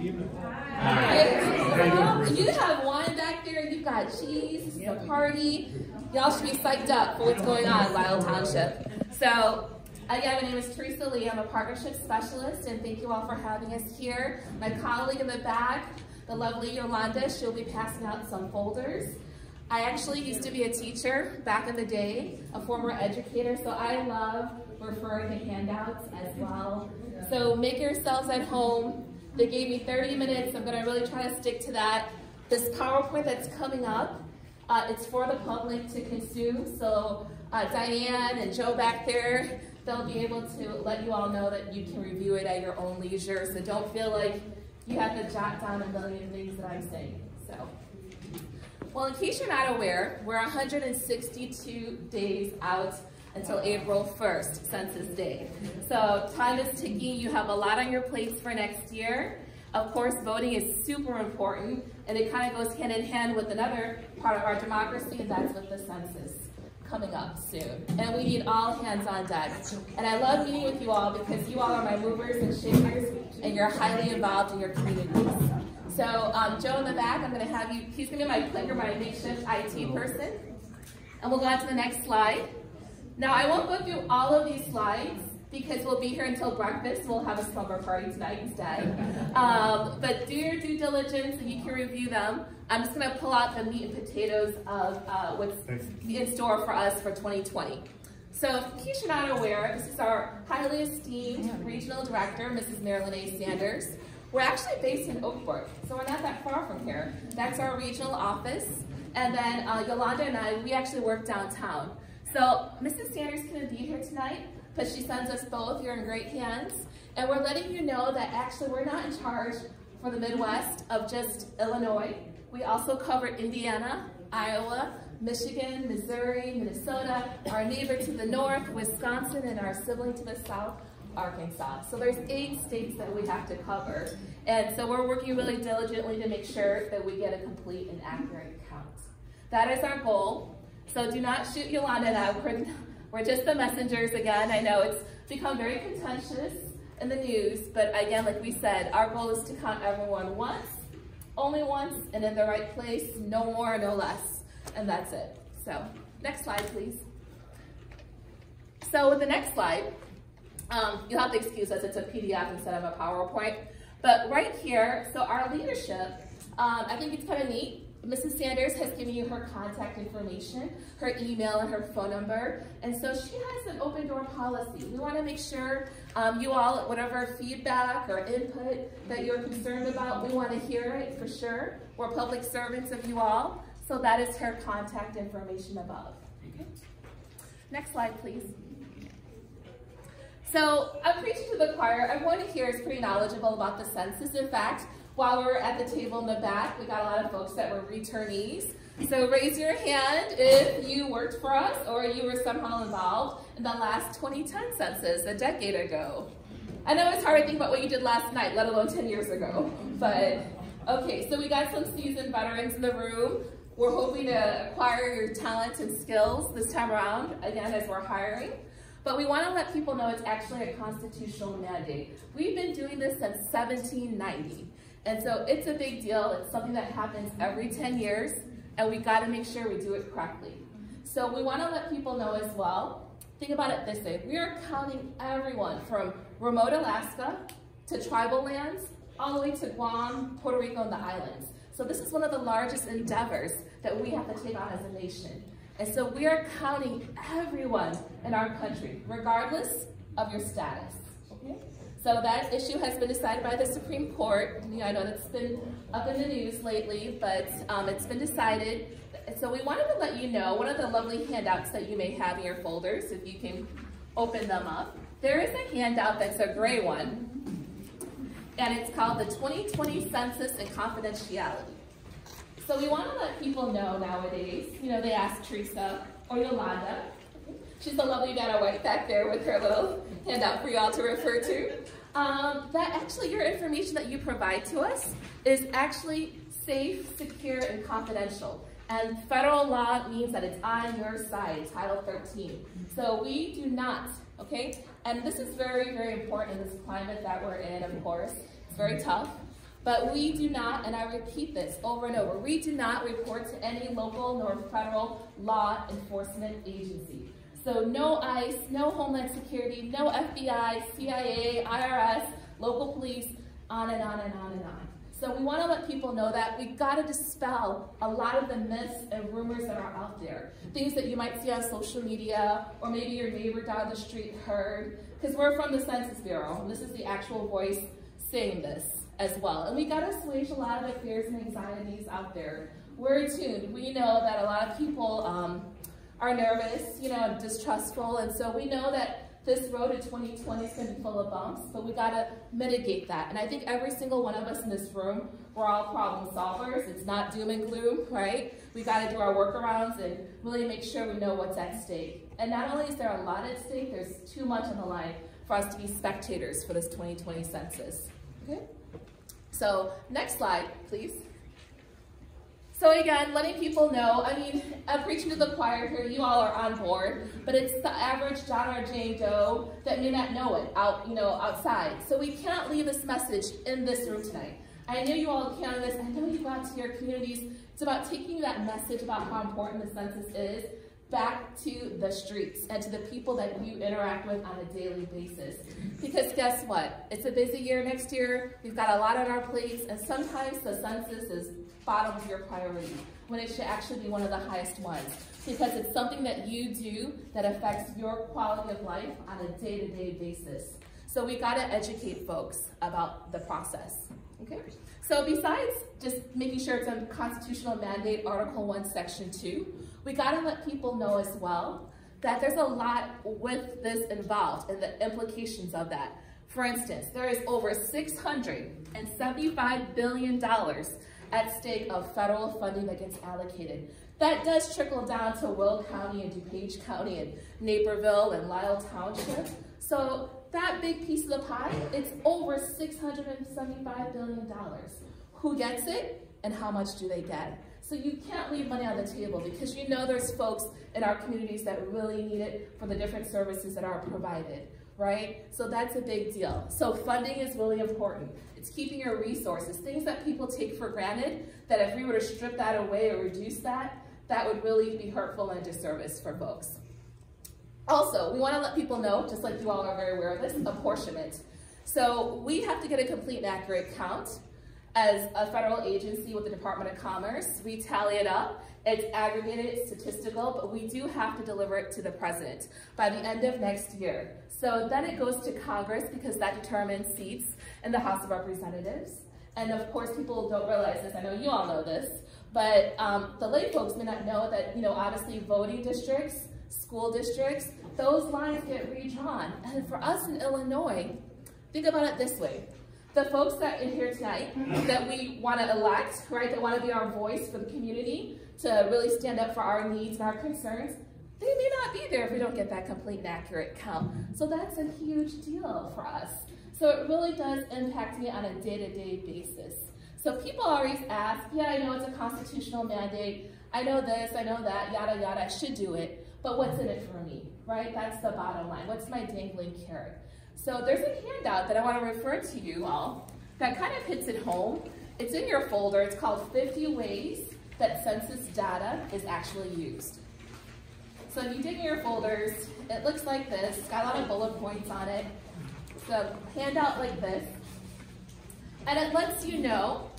You have wine back there, you've got cheese, this is a party. Y'all should be psyched up for what's going on in Lyle Township. So, again, my name is Theresa Lee. I'm a partnership specialist, and thank you all for having us here. My colleague in the back, the lovely Yolanda, she'll be passing out some folders. I actually used to be a teacher back in the day, a former educator, so I love referring to handouts as well. So make yourselves at home. They gave me 30 minutes. I'm gonna really try to stick to that. This PowerPoint that's coming up, it's for the public to consume. So Diane and Joe back there, they'll be able to let you all know that you can review it at your own leisure. So don't feel like you have to jot down a million things that I'm saying. So, well, in case you're not aware, we're 162 days out until April 1st, Census Day. So time is ticking. You have a lot on your plates for next year. Of course, voting is super important, and it kind of goes hand in hand with another part of our democracy, and that's with the census coming up soon. And we need all hands on deck. And I love meeting with you all because you all are my movers and shakers, and you're highly involved in your communities. So Joe in the back, I'm gonna have you, he's gonna be my clicker, my makeshift IT person. And we'll go on to the next slide. Now, I won't go through all of these slides because we'll be here until breakfast. We'll have a slumber party tonight instead. But do your due diligence and you can review them. I'm just gonna pull out the meat and potatoes of what's in store for us for 2020. So in case you're not aware, this is our highly esteemed regional director, Mrs. Marilyn A. Sanders. We're actually based in Oakport, so we're not that far from here. That's our regional office. And then Yolanda and I, we actually work downtown. So Mrs. Sanders couldn't be here tonight, but she sends us both. You're in great hands. And we're letting you know that actually we're not in charge for the Midwest of just Illinois. We also cover Indiana, Iowa, Michigan, Missouri, Minnesota, our neighbor to the north, Wisconsin, and our sibling to the south, Arkansas. So there's 8 states that we have to cover. And so we're working really diligently to make sure that we get a complete and accurate count. That is our goal. So do not shoot Yolanda and I. We're just the messengers again. I know it's become very contentious in the news, but again, like we said, our goal is to count everyone once, only once, and in the right place, no more, no less, and that's it. So next slide, please. So with the next slide, you'll have to excuse us, it's a PDF instead of a PowerPoint, but right here, so our leadership, I think it's kind of neat. Mrs. Sanders has given you her contact information, her email and her phone number, and so she has an open door policy. We want to make sure you all, whatever feedback or input that you're concerned about, we want to hear it for sure. We're public servants of you all, so that is her contact information above. Okay. Next slide, please. So I'm preaching to the choir. Everyone here is pretty knowledgeable about the census. In fact, while we were at the table in the back, we got a lot of folks that were returnees. So raise your hand if you worked for us or you were somehow involved in the last 2010 census a decade ago. I know it's hard to think about what you did last night, let alone 10 years ago. But okay, so we got some seasoned veterans in the room. We're hoping to acquire your talents and skills this time around, again, as we're hiring. But we want to let people know it's actually a constitutional mandate. We've been doing this since 1790. And so it's a big deal. It's something that happens every 10 years, and we've got to make sure we do it correctly. So we want to let people know as well, think about it this way. We are counting everyone from remote Alaska to tribal lands, all the way to Guam, Puerto Rico, and the islands. So this is one of the largest endeavors that we have to take on as a nation. And so we are counting everyone in our country, regardless of your status. Okay? So that issue has been decided by the Supreme Court. You know, I know that's been up in the news lately, but it's been decided. So we wanted to let you know one of the lovely handouts that you may have in your folders, if you can open them up. There is a handout that's a gray one, and it's called the 2020 Census and Confidentiality. So we want to let people know nowadays, you know, they ask Theresa or Yolanda. She's the lovely Vanna White back there with her little handout for you all to refer to. That actually your information that you provide to us is actually safe, secure, and confidential. And federal law means that it's on your side, Title 13. So we do not, okay? And this is very, very important in this climate that we're in, of course. It's very tough. But we do not, and I repeat this over and over, we do not report to any local nor federal law enforcement agency. So no ICE, no Homeland Security, no FBI, CIA, IRS, local police, on and on and on and on. So we want to let people know that we've got to dispel a lot of the myths and rumors that are out there. Things that you might see on social media, or maybe your neighbor down the street heard, because we're from the Census Bureau, and this is the actual voice saying this as well. And we got to assuage a lot of the fears and anxieties out there. We're attuned. We know that a lot of people are nervous, and distrustful, and so we know that this road in 2020 is going to be full of bumps, but we got to mitigate that. And I think every single one of us in this room, we're all problem solvers. It's not doom and gloom, right? We got to do our workarounds and really make sure we know what's at stake. And not only is there a lot at stake, there's too much on the line for us to be spectators for this 2020 census. Okay? So next slide, please. So again, letting people know, I'm preaching to the choir here, you all are on board, but it's the average John or Jane Doe that may not know it outside. So we cannot leave this message in this room tonight. I know you all count on this, I know you go out to your communities. It's about taking that message about how important the census is back to the streets and to the people that you interact with on a daily basis. Because guess what? It's a busy year next year, we've got a lot on our plates, and sometimes the census is bottom of your priority, when it should actually be one of the highest ones, because it's something that you do that affects your quality of life on a day-to-day basis. So we gotta educate folks about the process, okay? So besides just making sure it's a constitutional mandate, Article 1, Section 2, we gotta let people know as well that there's a lot with this involved and the implications of that. For instance, there is over $675 billion at stake of federal funding that gets allocated. That does trickle down to Will County and DuPage County and Naperville and Lisle Township. So that big piece of the pie, it's over $675 billion. Who gets it and how much do they get? So you can't leave money on the table, because you know there's folks in our communities that really need it for the different services that are provided, right? So that's a big deal. So funding is really important. It's keeping your resources, things that people take for granted, that if we were to strip that away or reduce that, that would really be hurtful and a disservice for folks. Also, we want to let people know, just like you all are very aware of this, apportionment. So we have to get a complete and accurate count as a federal agency with the Department of Commerce. We tally it up. It's aggregated, it's statistical, but we do have to deliver it to the president by the end of next year. So then it goes to Congress, because that determines seats in the House of Representatives. And of course, people don't realize this. I know you all know this, but the lay folks may not know that, obviously voting districts, school districts, those lines get redrawn. And for us in Illinois, think about it this way. The folks that are in here tonight that we want to elect, right, that want to be our voice for the community, to really stand up for our needs and our concerns, they may not be there if we don't get that complete and accurate count. So that's a huge deal for us. So it really does impact me on a day-to-day basis. So people always ask, yeah, I know it's a constitutional mandate, I know this, I know that, yada, yada, I should do it, but what's in it for me, right? That's the bottom line. What's my dangling carrot? So there's a handout that I want to refer to you all that kind of hits it home. It's in your folder. It's called 50 Ways That Census Data is Actually Used. So if you dig in your folders, it looks like this. It's got a lot of bullet points on it. It's a handout like this. And it lets you know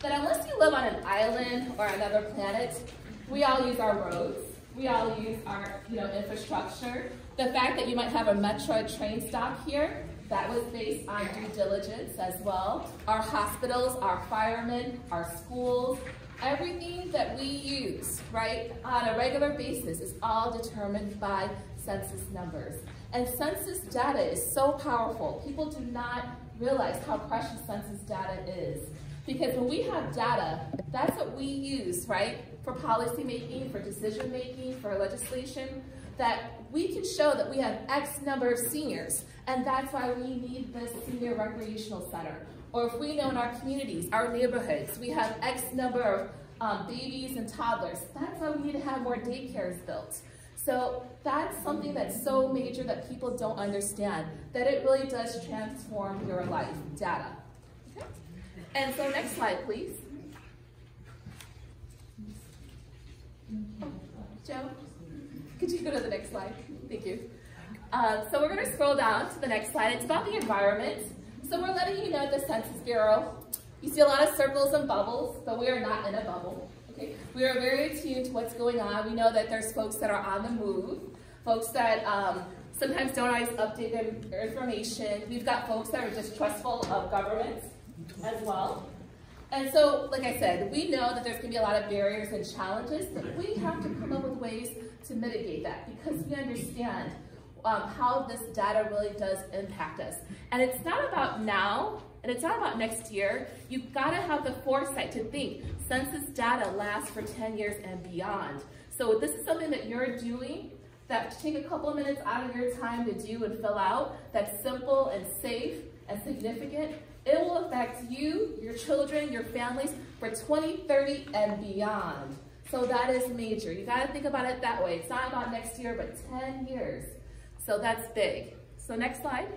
that unless you live on an island or another planet, we all use our roads. We all use our infrastructure. The fact that you might have a metro train stop here, that was based on due diligence as well. Our hospitals, our firemen, our schools, everything that we use, right, on a regular basis is all determined by census numbers. And census data is so powerful. People do not realize how precious census data is. Because when we have data, that's what we use, right, for policy making, for decision making, for legislation, that we can show that we have X number of seniors, and that's why we need this senior recreational center. Or if we know in our communities, our neighborhoods, we have X number of babies and toddlers, that's why we need to have more daycares built. So that's something that's so major that people don't understand, that it really does transform your life, data. Okay? And so next slide, please. Joe, could you go to the next slide? Thank you. So we're going to scroll down to the next slide. It's about the environment. So we're letting you know at the Census Bureau, you see a lot of circles and bubbles, but we are not in a bubble. Okay? We are very attuned to what's going on. We know that there's folks that are on the move, folks that sometimes don't always update their information. We've got folks that are distrustful of government as well. And so, like I said, we know that there's going to be a lot of barriers and challenges, but we have to come up with ways to mitigate that because we understand how this data really does impact us. And it's not about now, and it's not about next year. You've got to have the foresight to think census data lasts for 10 years and beyond. So this is something that you're doing that take a couple of minutes out of your time to do and fill out, that's simple and safe and significant. It will affect you, your children, your families for 2030 and beyond. So that is major. You got to think about it that way. It's not about next year, but 10 years. So that's big. So next slide.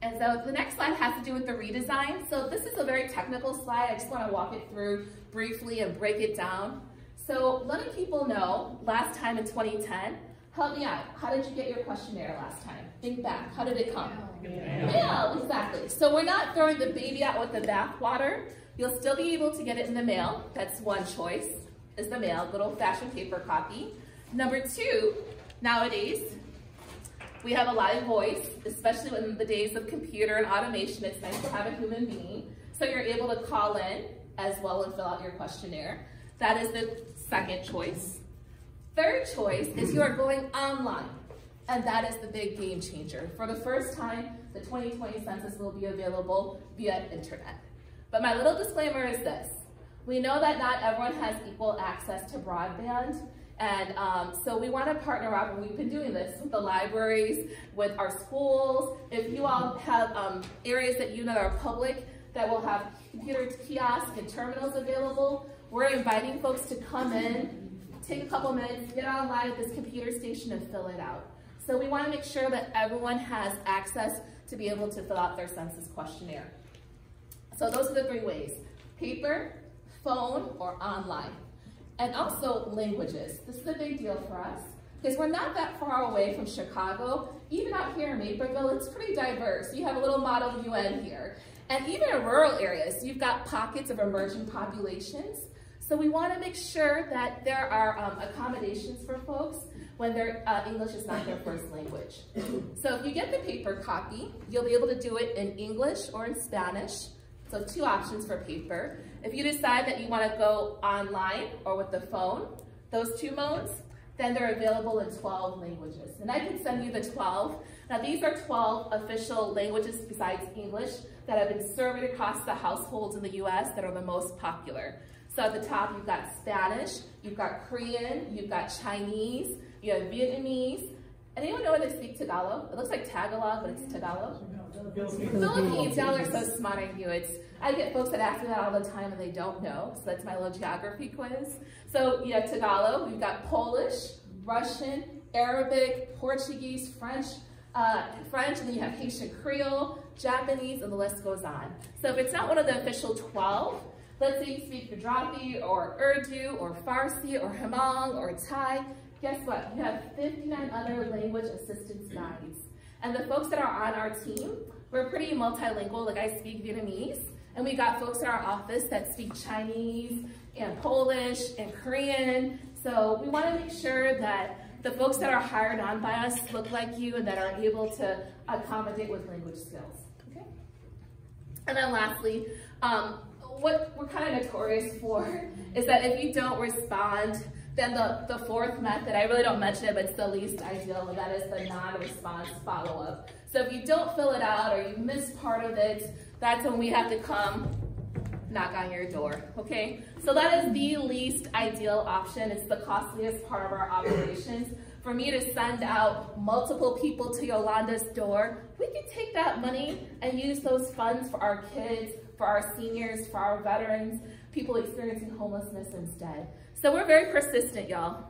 And so the next slide has to do with the redesign. So this is a very technical slide. I just want to walk it through briefly and break it down. So letting people know, last time in 2010, help me out. How did you get your questionnaire last time? Think back. How did it come? Mail, exactly. So we're not throwing the baby out with the bathwater. You'll still be able to get it in the mail. That's one choice, is the mail, good old-fashioned paper copy. Number two, nowadays, we have a live voice, especially in the days of computer and automation. It's nice to have a human being. So you're able to call in as well and fill out your questionnaire. That is the second choice. Third choice is you are going online, and that is the big game changer. For the first time, the 2020 census will be available via internet. But my little disclaimer is this. We know that not everyone has equal access to broadband, and so we want to partner up, and we've been doing this with the libraries, with our schools. If you all have areas that you know are public that will have computer kiosks and terminals available, we're inviting folks to come in, take a couple minutes, get online at this computer station and fill it out. So we want to make sure that everyone has access to be able to fill out their census questionnaire. So those are the three ways: paper, phone, or online. And also languages. This is a big deal for us because we're not that far away from Chicago. Even out here in Naperville, it's pretty diverse. You have a little model UN here. And even in rural areas, you've got pockets of emerging populations. So we want to make sure that there are accommodations for folks when their English is not their first language. So if you get the paper copy, you'll be able to do it in English or in Spanish. So two options for paper. If you decide that you want to go online or with the phone, those two modes, then they're available in 12 languages. And I can send you the 12. Now these are 12 official languages besides English that have been surveyed across the households in the US that are the most popular. So at the top, you've got Spanish, you've got Korean, you've got Chinese, you have Vietnamese. Anyone know when they speak Tagalog? It looks like Tagalog, but it's Tagalog. Philippines, y'all are so smart, I knew it. I get folks that ask me that all the time and they don't know, so that's my little geography quiz. So you have Tagalog, we've got Polish, Russian, Arabic, Portuguese, French, and then you have Haitian Creole, Japanese, and the list goes on. So if it's not one of the official 12, let's say you speak Gujarati or Urdu or Farsi or Hmong or Thai, guess what? You have 59 other language assistance guides. And the folks that are on our team, we're pretty multilingual. Like I speak Vietnamese, and we got folks in our office that speak Chinese and Polish and Korean. So we want to make sure that the folks that are hired on by us look like you and that are able to accommodate with language skills. Okay? And then lastly, what we're kind of notorious for is that if you don't respond, then the fourth method, I really don't mention it, but it's the least ideal, and that is the non-response follow-up. So if you don't fill it out or you miss part of it, that's when we have to come knock on your door, okay? So that is the least ideal option. It's the costliest part of our operations. For me to send out multiple people to Yolanda's door, we can take that money and use those funds for our kids, for our seniors, for our veterans, people experiencing homelessness instead. So we're very persistent, y'all.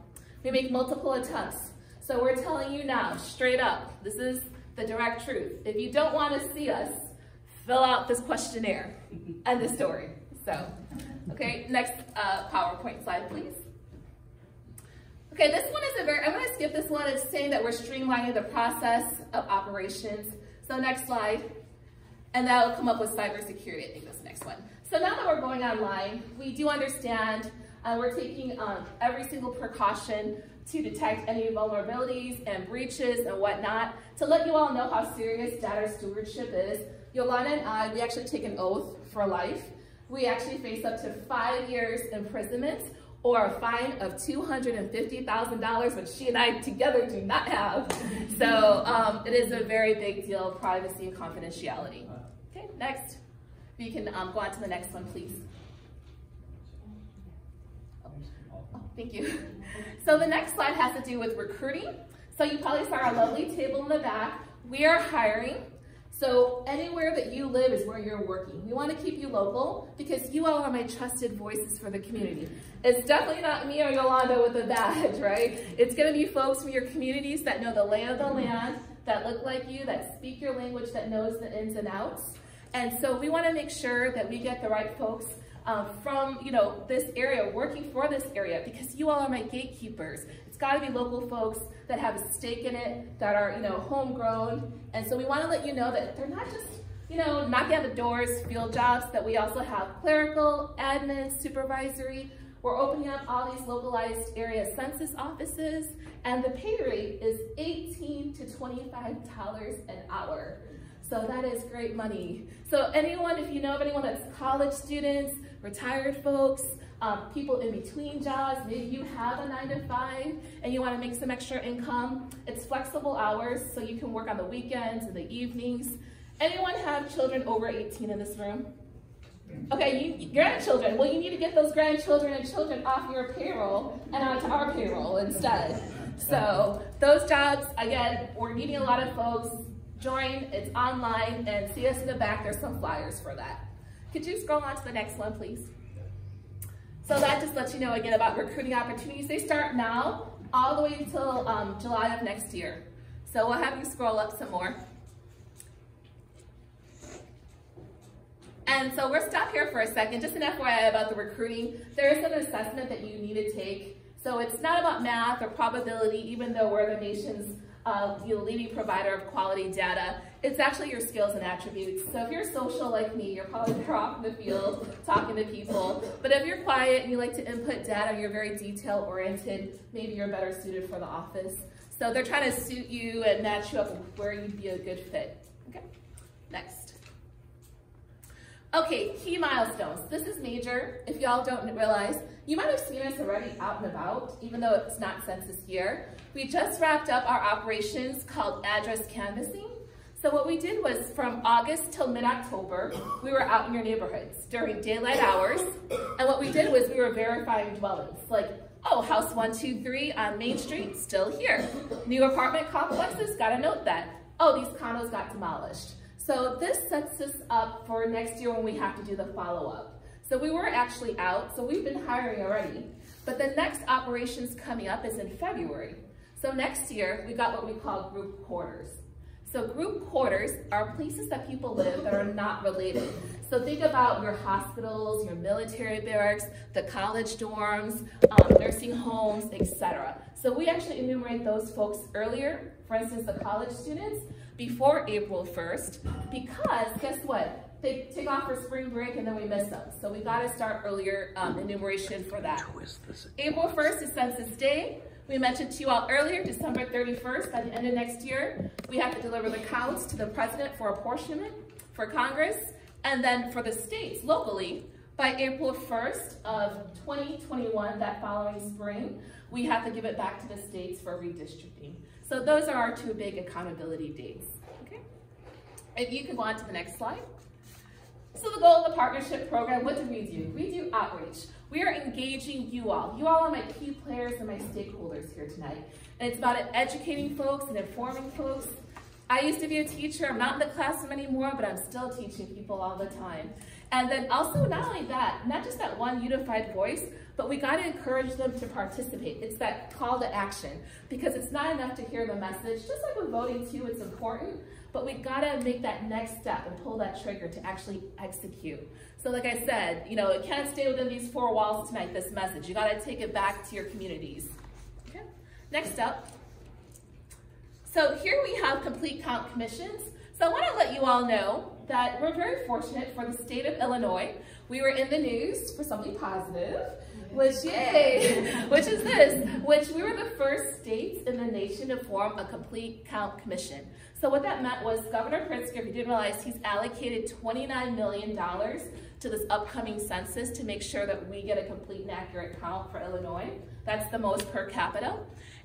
We make multiple attempts. So we're telling you now, straight up, this is the direct truth. If you don't want to see us, fill out this questionnaire. End of story. So, okay, next PowerPoint slide, please. Okay, this one is I'm going to skip this one. It's saying that we're streamlining the process of operations. So next slide. And that will come up with cybersecurity. I think that's the next one. So now that we're going online, we do understand we're taking every single precaution to detect any vulnerabilities and breaches and whatnot. To let you all know how serious data stewardship is, Yolanda and I, we actually take an oath for life. We actually face up to 5 years imprisonment or a fine of $250,000, which she and I together do not have. So it is a very big deal, privacy and confidentiality. Okay, next. We can go on to the next one, please. Oh, thank you. So the next slide has to do with recruiting. So you probably saw our lovely table in the back. We are hiring. So anywhere that you live is where you're working. We want to keep you local because you all are my trusted voices for the community. It's definitely not me or Yolanda with a badge, right? It's going to be folks from your communities that know the lay of the land, that look like you, that speak your language, that knows the ins and outs. And so we want to make sure that we get the right folks from this area, working for this area, because you all are my gatekeepers. It's got to be local folks that have a stake in it, that are homegrown. And so we want to let you know that they're not just knocking on the doors, field jobs, that we also have clerical, admin, supervisory. We're opening up all these localized area census offices, and the pay rate is $18 to $25 an hour. So that is great money. So anyone, if you know of anyone that's college students, retired folks, people in between jobs, maybe you have a 9-to-5 and you want to make some extra income, it's flexible hours, so you can work on the weekends and the evenings. Anyone have children over 18 in this room? Okay, grandchildren. Well, you need to get those grandchildren and children off your payroll and onto our payroll instead. So those jobs, again, we're needing a lot of folks. Join, it's online, and see us in the back, there's some flyers for that. Could you scroll on to the next one, please? So that just lets you know again about recruiting opportunities. They start now, all the way until July of next year. So we'll have you scroll up some more. And so we'll stop here for a second. Just an FYI about the recruiting. There is an assessment that you need to take. So it's not about math or probability, even though we're the nation's leading provider of quality data. It's actually your skills and attributes. So if you're social like me, you're probably better off in the field talking to people. But if you're quiet and you like to input data, you're very detail oriented, maybe you're better suited for the office. So they're trying to suit you and match you up where you'd be a good fit. Okay, next. Okay, key milestones. This is major. If y'all don't realize, you might have seen us already out and about, even though it's not census year. We just wrapped up our operations called address canvassing. So what we did was from August till mid-October, we were out in your neighborhoods during daylight hours. And what we did was we were verifying dwellings. Like, oh, house 123 on Main Street, still here. New apartment complexes, gotta note that. Oh, these condos got demolished. So this sets us up for next year when we have to do the follow-up. So we were actually out, so we've been hiring already. But the next operations coming up is in February. So next year, we got what we call group quarters. So group quarters are places that people live that are not related. So think about your hospitals, your military barracks, the college dorms, nursing homes, etc. So we actually enumerate those folks earlier, for instance, the college students, before April 1st, because guess what? They take off for spring break and then we miss them. So we gotta start earlier enumeration for that. April 1st is Census Day. We mentioned to you all earlier, December 31st, by the end of next year, we have to deliver the counts to the president for apportionment, for Congress, and then for the states locally, by April 1st of 2021, that following spring, we have to give it back to the states for redistricting. So those are our two big accountability dates, okay? If you can go on to the next slide. So the goal of the partnership program, what do? We do outreach. We are engaging you all. You all are my key players and my stakeholders here tonight. And it's about educating folks and informing folks. I used to be a teacher. I'm not in the classroom anymore, but I'm still teaching people all the time. And then also, not only that, not just that one unified voice, but we got to encourage them to participate. It's that call to action, because it's not enough to hear the message. Just like with voting too, it's important, but we got to make that next step and pull that trigger to actually execute. So like I said, you know, it can't stay within these four walls tonight, this message. You got to take it back to your communities. Okay. Next up. So here we have complete count commissions. So I want to let you all know that we're very fortunate for the state of Illinois. We were in the news for something positive, which, yay, which is this, which we were the first states in the nation to form a complete count commission. So what that meant was Governor Pritzker, if you didn't realize, he's allocated $29 million to this upcoming census to make sure that we get a complete and accurate count for Illinois. That's the most per capita.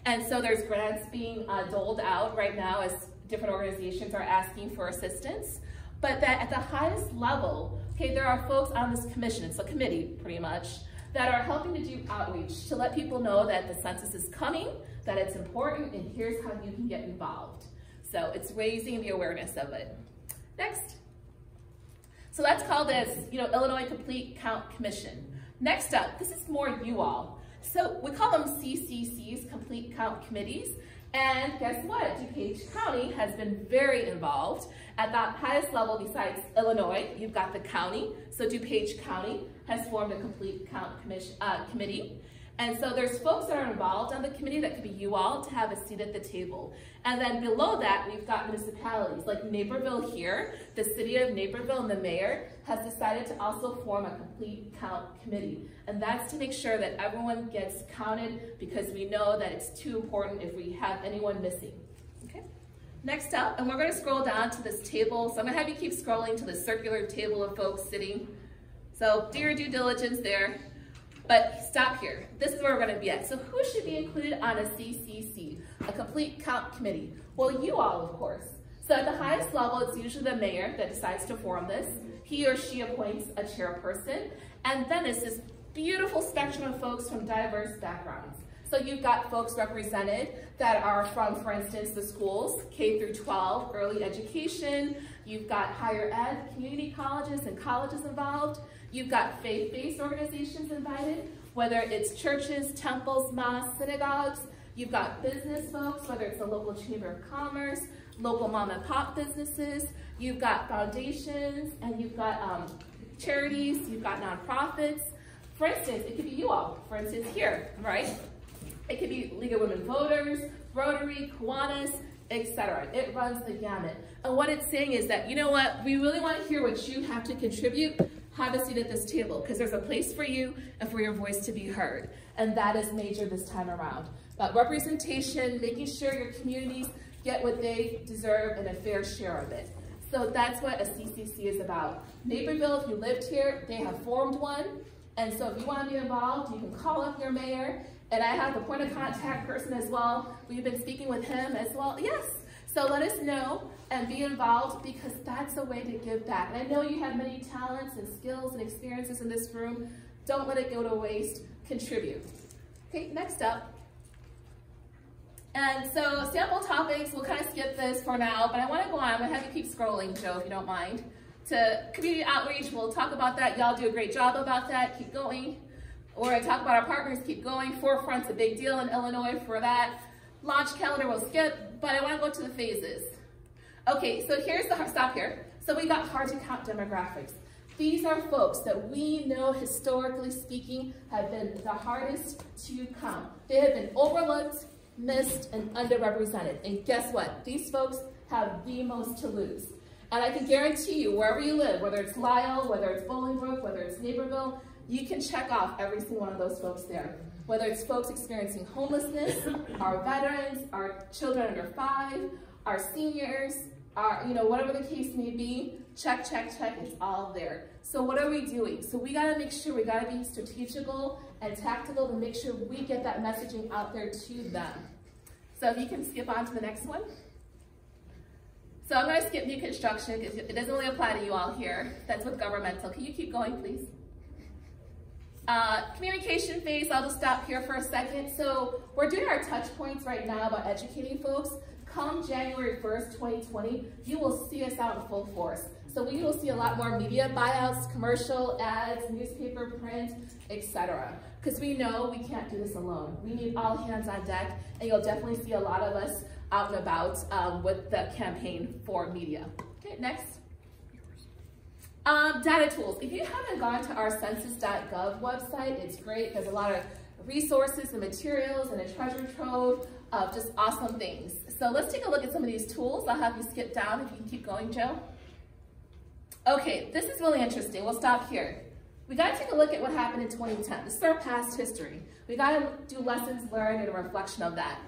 And so there's grants being doled out right now as different organizations are asking for assistance. But that at the highest level, okay, there are folks on this commission, it's a committee pretty much, that are helping to do outreach to let people know that the census is coming, that it's important, and here's how you can get involved. So it's raising the awareness of it. Next. So let's call this, you know, Illinois Complete Count Commission. Next up, this is more you all. So we call them CCCs, Complete Count Committees. And guess what? DuPage County has been very involved. At the highest level besides Illinois, you've got the county. So DuPage County has formed a complete count committee. And so there's folks that are involved on the committee that could be you all to have a seat at the table. And then below that, we've got municipalities like Naperville here. The city of Naperville and the mayor has decided to also form a complete count committee. And that's to make sure that everyone gets counted, because we know that it's too important if we have anyone missing. Okay. Next up, and we're going to scroll down to this table. So I'm going to have you keep scrolling to the circular table of folks sitting. So do your due diligence there. But stop here. This is where we're going to be at. So who should be included on a CCC, a complete count committee? Well, you all, of course. So at the highest level, it's usually the mayor that decides to form this. He or she appoints a chairperson. And then it's this beautiful spectrum of folks from diverse backgrounds. So you've got folks represented that are from, for instance, the schools, K through 12, early education. You've got higher ed, community colleges and colleges involved. You've got faith-based organizations invited, whether it's churches, temples, mosques, synagogues. You've got business folks, whether it's a local chamber of commerce, local mom and pop businesses. You've got foundations, and you've got charities, you've got nonprofits. For instance, it could be you all, for instance, here, right? It could be League of Women Voters, Rotary, Kiwanis, etc. It runs the gamut. And what it's saying is that, you know what, we really want to hear what you have to contribute. Have a seat at this table, because there's a place for you and for your voice to be heard. And that is major this time around. But representation, making sure your communities get what they deserve and a fair share of it. So that's what a CCC is about. Naperville, if you lived here, they have formed one. And so if you want to be involved, you can call up your mayor. And I have the point of contact person as well. We've been speaking with him as well. Yes. So let us know and be involved, because that's a way to give back. And I know you have many talents and skills and experiences in this room. Don't let it go to waste. Contribute. Okay, next up. And so sample topics, we'll kind of skip this for now, but I want to go on. I'm going to have you keep scrolling, Joe, if you don't mind. To community outreach, we'll talk about that. Y'all do a great job about that. Keep going. Or I talk about our partners, keep going. Forefront's a big deal in Illinois for that. Launch calendar we'll skip, but I want to go to the phases. Okay, so here's the, stop here. So we got hard to count demographics. These are folks that we know, historically speaking, have been the hardest to count. They have been overlooked, missed, and underrepresented. And guess what? These folks have the most to lose. And I can guarantee you, wherever you live, whether it's Lisle, whether it's Bolingbrook, whether it's Naperville, you can check off every single one of those folks there. Whether it's folks experiencing homelessness, our veterans, our children under 5, our seniors, our, you know, whatever the case may be, check, check, check, it's all there. So what are we doing? So we gotta make sure, we gotta be strategical and tactical to make sure we get that messaging out there to them. So if you can skip on to the next one. So I'm gonna skip new construction because it doesn't really apply to you all here. That's with governmental. Can you keep going, please? Communication phase, I'll just stop here for a second. So we're doing our touch points right now about educating folks. come January 1st, 2020, you will see us out in full force. So we will see a lot more media buyouts, commercial ads, newspaper, print, etc. Because we know we can't do this alone. We need all hands on deck, and you'll definitely see a lot of us out and about with the campaign for media. Okay, next. Data tools. If you haven't gone to our census.gov website, it's great. There's a lot of resources and materials and a treasure trove of just awesome things. So let's take a look at some of these tools. I'll have you skip down if you can keep going, Joe. Okay, this is really interesting. We'll stop here. We got to take a look at what happened in 2010. This is our past history. We got to do lessons learned and a reflection of that.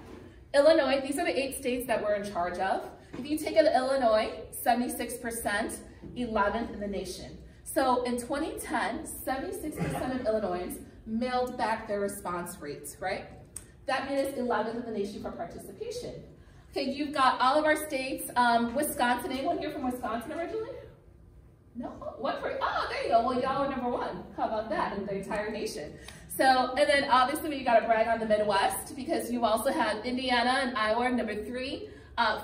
Illinois, these are the 8 states that we're in charge of. If you take it to Illinois, 76%, 11th in the nation. So in 2010, 76% of Illinoisans mailed back their response rates, right? That made us 11th in the nation for participation. Okay, you've got all of our states. Wisconsin, anyone here from Wisconsin originally? No? What for? Oh, there you go. Well, y'all are #1. How about that in the entire nation? So, and then obviously you got to brag on the Midwest because you also have Indiana and Iowa, #3,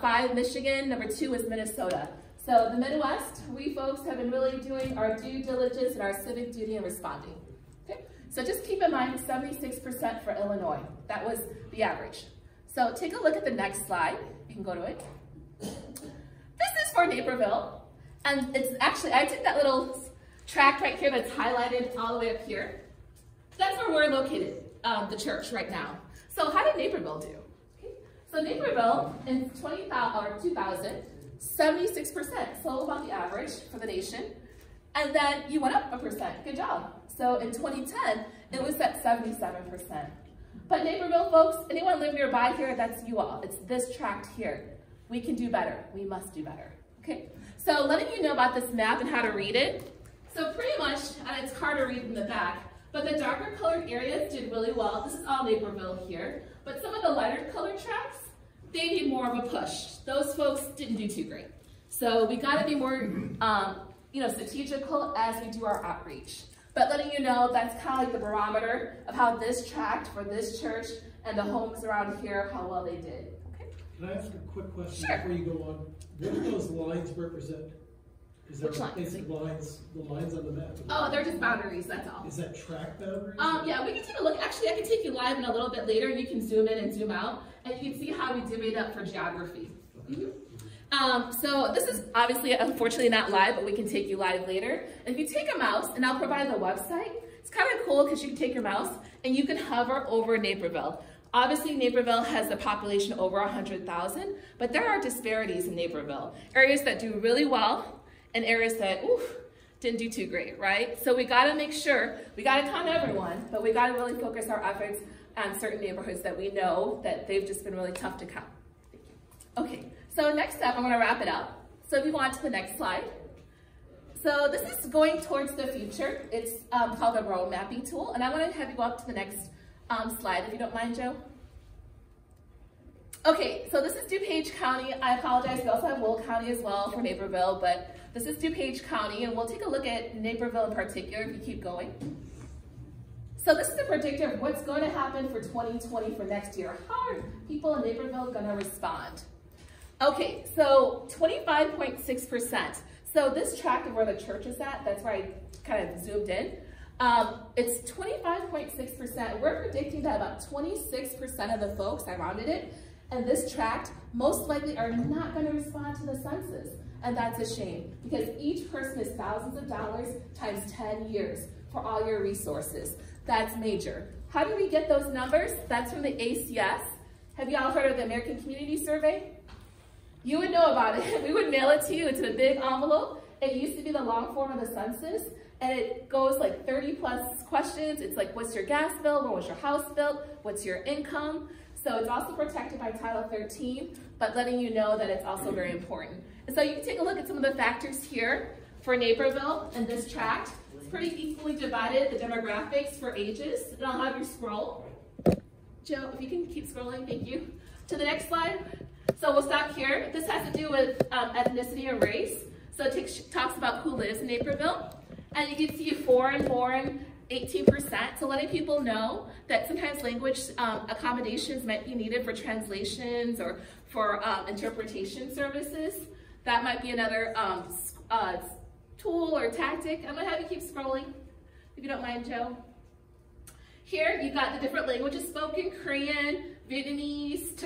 5 Michigan, #2 is Minnesota. So the Midwest, we folks have been really doing our due diligence and our civic duty and responding. Okay, so just keep in mind 76% for Illinois. That was the average. So take a look at the next slide. You can go to it. This is for Naperville. And it's actually, I took that little tract right here that's highlighted all the way up here. That's where we're located, the church right now. So how did Naperville do? Okay. So Naperville in 2000, 76%, so about the average for the nation. And then you went up 1%, good job. So in 2010, it was at 77%. But Naperville folks, anyone live nearby here, that's you all. It's this tract here. We can do better, we must do better, okay? So letting you know about this map and how to read it. So pretty much, and it's hard to read in the back, but the darker colored areas did really well. This is all Naperville here. But some of the lighter colored tracts, they need more of a push. Those folks didn't do too great. So we gotta be more strategical as we do our outreach. But letting you know, that's kind of like the barometer of how this tract for this church and the homes around here, how well they did. Okay? Can I ask a quick question Sure. before you go on? What do those lines represent? Is there Which lines? the lines on the map? Oh, they're just boundaries, that's all. Is that track boundaries? Yeah, we can take a look. Actually, I can take you live in a little bit later. You can zoom in and zoom out, and you can see how we divvy it up for geography. So this is obviously, unfortunately, not live, but we can take you live later. And if you take a mouse, and I'll provide the website, it's kind of cool because you can take your mouse and you can hover over Naperville. Obviously, Naperville has a population over 100,000, but there are disparities in Naperville. Areas that do really well and areas that, didn't do too great, right? So we gotta make sure, we gotta count everyone, but we gotta really focus our efforts on certain neighborhoods that we know that they've just been really tough to count. Thank you. Okay, so next up, I'm gonna wrap it up. So if you want to the next slide. So this is going towards the future. It's called a road mapping tool, and I wanna have you go up to the next slide, if you don't mind, Joe. Okay, so this is DuPage County. I apologize, we also have Will County as well for Naperville, but this is DuPage County, and we'll take a look at Naperville in particular if you keep going. So this is a predictor of what's going to happen for 2020 for next year. How are people in Naperville going to respond? Okay, so 25.6%. So this tract of where the church is at, that's where I kind of zoomed in. It's 25.6%. We're predicting that about 26% of the folks, I rounded it, and this tract most likely are not going to respond to the census. And that's a shame because each person is thousands of dollars times 10 years for all your resources. That's major. How do we get those numbers? That's from the ACS. Have you all heard of the American Community Survey? You would know about it. We would mail it to you. It's in a big envelope. It used to be the long form of the census, and it goes like 30 plus questions. It's like, what's your gas bill? When was your house built? What's your income? So it's also protected by Title 13, but letting you know that it's also very important. And so you can take a look at some of the factors here for Naperville and this tract. It's pretty equally divided, the demographics for ages, and I'll have you scroll. Joe, if you can keep scrolling, thank you. To the next slide. So we'll stop here. This has to do with ethnicity and race. So it talks about who lives in Naperville. And you can see foreign, 18%. So letting people know that sometimes language accommodations might be needed for translations or for interpretation services. That might be another tool or tactic. I'm gonna have you keep scrolling, if you don't mind, Joe. Here, you've got the different languages spoken: Korean, Vietnamese,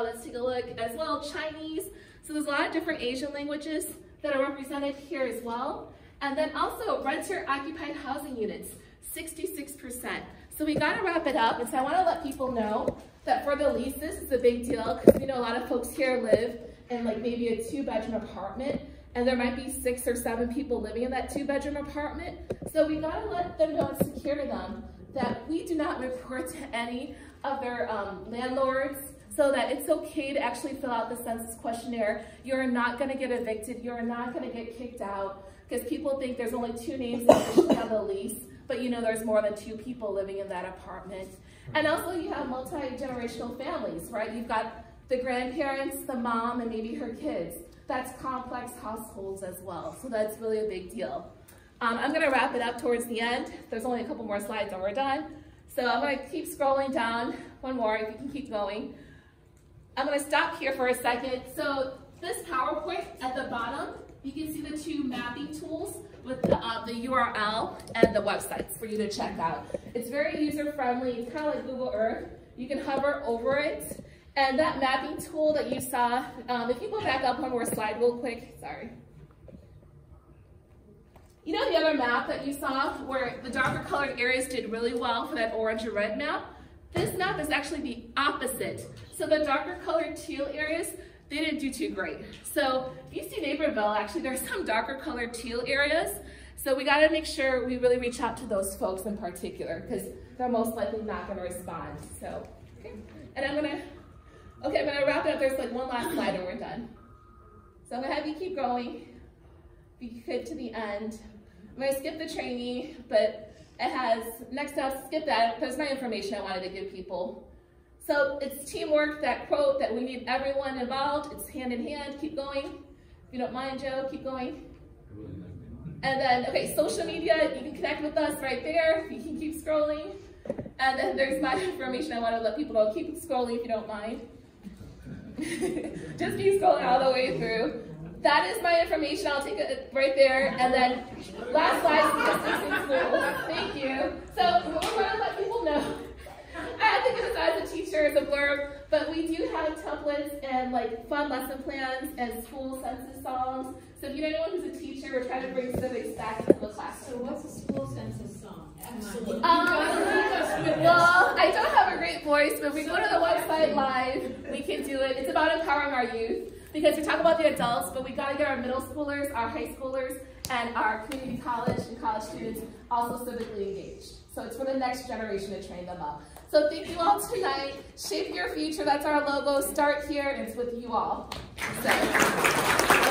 let's take a look, as well, Chinese. So there's a lot of different Asian languages that are represented here as well. And then also renter-occupied housing units, 66%. So we gotta wrap it up, and so I wanna let people know that for the leases, it's a big deal, because we know a lot of folks here live in like maybe a 2-bedroom apartment, and there might be 6 or 7 people living in that 2-bedroom apartment. So we gotta let them know and secure to them that we do not report to any of their landlords, so that it's okay to actually fill out the census questionnaire. You're not gonna get evicted, you're not gonna get kicked out, because people think there's only 2 names officially on the lease, but you know there's more than 2 people living in that apartment. And also you have multi-generational families, right? You've got the grandparents, the mom, and maybe her kids. That's complex households as well, so that's really a big deal. I'm gonna wrap it up towards the end. There's only a couple more slides and we're done. So I'm gonna keep scrolling down. One more, if you can keep going. I'm gonna stop here for a second. So this PowerPoint at the bottom, you can see the 2 mapping tools with the URL and the websites for you to check out. It's very user-friendly. It's kind of like Google Earth. You can hover over it. And that mapping tool that you saw, if you go back up one more slide real quick, sorry. You know the other map that you saw where the darker colored areas did really well for that orange and red map? This map is actually the opposite. So the darker colored teal areas, they didn't do too great. So if you see Naperville, actually there's some darker colored teal areas. So we gotta make sure we really reach out to those folks in particular, because they're most likely not gonna respond. So, okay. And I'm gonna wrap it up. There's like one last slide and we're done. So I'm gonna have you keep going, if you could, to the end. I'm gonna skip the trainee, but it has, next up, skip that. There's my information I wanted to give people. So it's teamwork, that quote that we need everyone involved. It's hand in hand, keep going. If you don't mind, Joe, keep going. And then, okay, social media, you can connect with us right there. You can keep scrolling. And then there's my information I want to let people know. Keep scrolling if you don't mind. Just keep scrolling all the way through. That is my information. I'll take it right there. And then last slide, statistics in schools. Thank you. So we're going to let people know. I think of this as a teacher, as a blurb, but we do have templates and like fun lesson plans and school census songs. So if you know anyone who's a teacher, we're trying to bring civics back into the classroom. So what's a school census song? Absolutely. Well, I don't have a great voice, but if we go to the website live, we can do it. It's about empowering our youth, because we talk about the adults, but we got to get our middle schoolers, our high schoolers, and our community college and college students also civically engaged. So it's for the next generation to train them up. So thank you all tonight. Shape your future. That's our logo. Start here. It's with you all. So.